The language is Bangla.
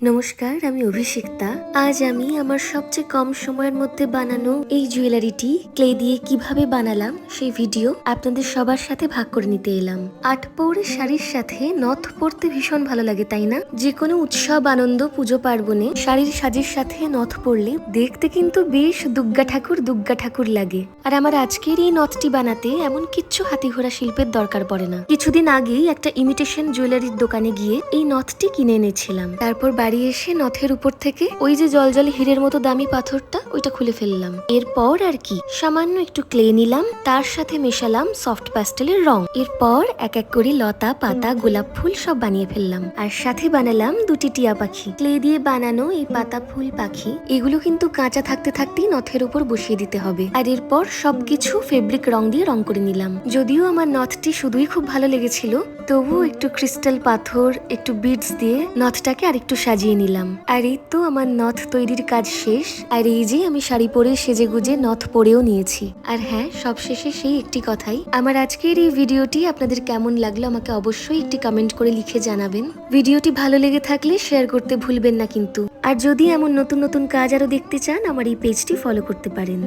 নমস্কার, আমি অভিষিক্তা। আজ আমি আমার সবচেয়ে কম সময়ের মধ্যে বানানো এই জুয়েলারিটি ক্লে দিয়ে কিভাবে বানালাম সেই ভিডিও আপনাদের সবার সাথে ভাগ করে নিতে এলাম। ৮ পৌরের শাড়ির সাথে নথ পরতে ভীষণ ভালো লাগে, তাই না? যে কোনো উৎসব, আনন্দ, পুজো পার্বণে শাড়ির সাজের সাথে নথ পরলে দেখতে কিন্তু বেশ দুর্গা ঠাকুর লাগে। আর আমার আজকের এই নথটি বানাতে এমন কিচ্ছু হাতি ঘোড়া শিল্পের দরকার পড়ে না। কিছুদিন আগেই একটা ইমিটেশন জুয়েলারির দোকানে গিয়ে এই নথটি কিনে এনেছিলাম। তারপর বাড়ি এসে নথের উপর থেকে ওই যে জলজলে হীরের মতো দামি পাথরটা ওইটা খুলে ফেললাম। এরপর আর কি, সামান্য একটু ক্লে নিলাম, তার সাথে মেশালাম সফট প্যাস্টেলের রং। এরপর এক এক করে লতা, পাতা, গোলাপ ফুল সব বানিয়ে ফেললাম। আর সাথে বানালাম দুটি টিয়া পাখি। ক্লে দিয়ে বানানো এই পাতা, ফুল, পাখি এগুলো কিন্তু কাঁচা থাকতে থাকতেই নথের উপর বসিয়ে দিতে হবে। আর এরপর সবকিছু ফেব্রিক রং দিয়ে রং করে নিলাম। যদিও আমার নথটি শুধুই খুব ভালো লেগেছিল, তবুও একটু ক্রিস্টাল পাথর, একটু বিডস দিয়ে নথটাকে আরেকটু সাজিয়ে নিলাম। আর এই তো আমার নথ তৈরির কাজ শেষ। আর এই যে আমি শাড়ি পরে সেজে গুজে নথ পরেও নিয়েছি। আর হ্যাঁ, সবশেষে সেই একটি কথাই, আমার আজকের এই ভিডিওটি আপনাদের কেমন লাগলো আমাকে অবশ্যই একটি কমেন্ট করে লিখে জানাবেন। ভিডিওটি ভালো লেগে থাকলে শেয়ার করতে ভুলবেন না কিন্তু। আর যদি এমন নতুন নতুন কাজ আরো দেখতে চান, আমার এই পেজটি ফলো করতে পারেন।